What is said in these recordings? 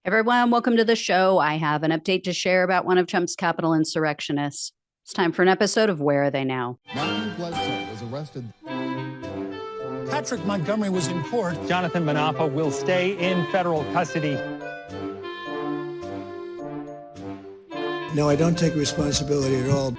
Everyone, welcome to the show. I have an update to share about one of Trump's Capitol insurrectionists. It's time for an episode of Where Are They Now? Matthew Bledsoe was arrested. Patrick Montgomery was in court. Jonathan Manapa will stay in federal custody. No, I don't take responsibility at all.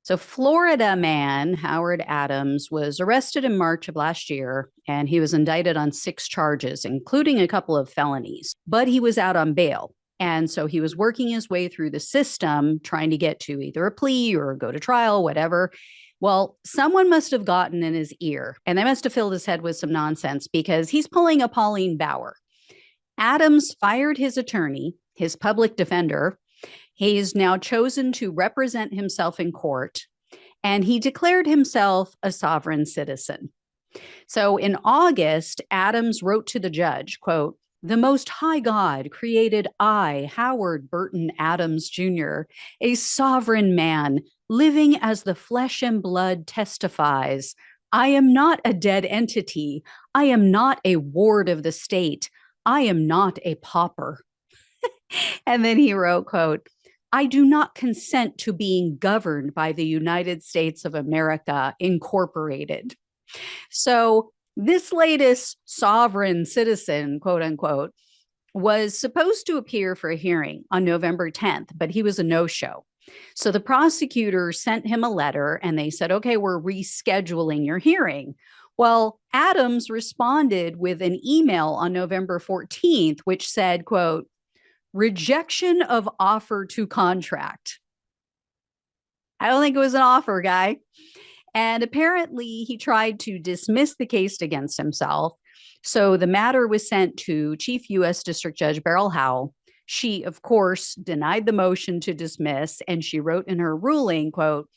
So Florida man Howard Adams was arrested in March of last year, and he was indicted on 6 charges, including a couple of felonies. But he was out on bail. And so he was working his way through the system, trying to get to either a plea or go to trial, whatever. Well, someone must have gotten in his ear, and they must have filled his head with some nonsense because he's pulling a Pauline Bauer. Adams fired his attorney, his public defender. He's now chosen to represent himself in court, and he declared himself a sovereign citizen. So in August, Adams wrote to the judge, quote, "The Most High God created I, Howard Burton Adams Jr., a sovereign man, living as the flesh and blood testifies. I am not a dead entity. I am not a ward of the state. I am not a pauper." And then he wrote, quote, "I do not consent to being governed by the United States of America, Incorporated." So this latest sovereign citizen, quote unquote, was supposed to appear for a hearing on November 10th, but he was a no-show. So the prosecutor sent him a letter and they said, okay, we're rescheduling your hearing. Well, Adams responded with an email on November 14th, which said, quote, "Rejection of offer to contract." I don't think it was an offer, guy. And apparently he tried to dismiss the case against himself. So the matter was sent to Chief U.S. District Judge Beryl Howell. She, of course, denied the motion to dismiss, and she wrote in her ruling, quote,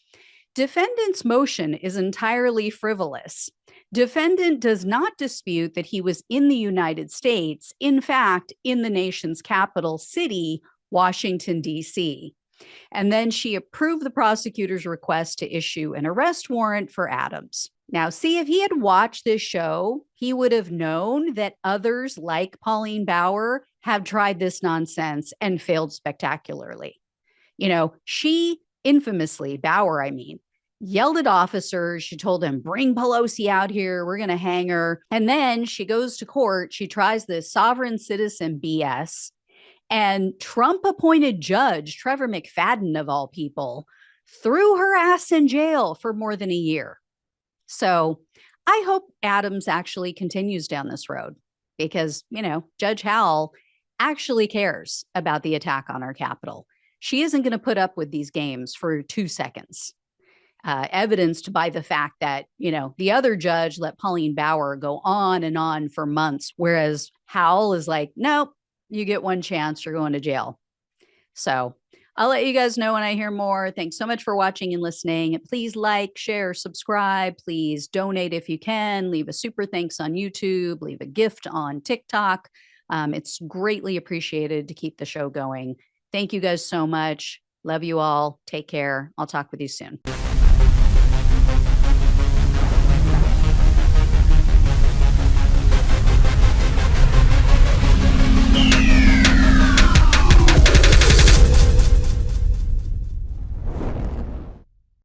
"Defendant's motion is entirely frivolous. Defendant does not dispute that he was in the United States, in fact, in the nation's capital city, Washington, D.C." And then she approved the prosecutor's request to issue an arrest warrant for Adams. Now, see, if he had watched this show, he would have known that others like Pauline Bauer have tried this nonsense and failed spectacularly. You know, she infamously, Bauer, I mean, yelled at officers. She told them, "Bring Pelosi out here. We're going to hang her." And then she goes to court. She tries this sovereign citizen BS. And Trump-appointed judge, Trevor McFadden, of all people, threw her ass in jail for more than a year. So I hope Adams actually continues down this road because, you know, Judge Howell actually cares about the attack on our Capitol. She isn't going to put up with these games for 2 seconds. Evidenced by the fact that, you know, the other judge let Pauline Bauer go on and on for months, whereas Howell is like, nope, you get one chance, you're going to jail. So I'll let you guys know when I hear more. Thanks so much for watching and listening. Please like, share, subscribe. Please donate if you can. Leave a super thanks on YouTube. Leave a gift on TikTok. It's greatly appreciated to keep the show going. Thank you guys so much. Love you all. Take care. I'll talk with you soon.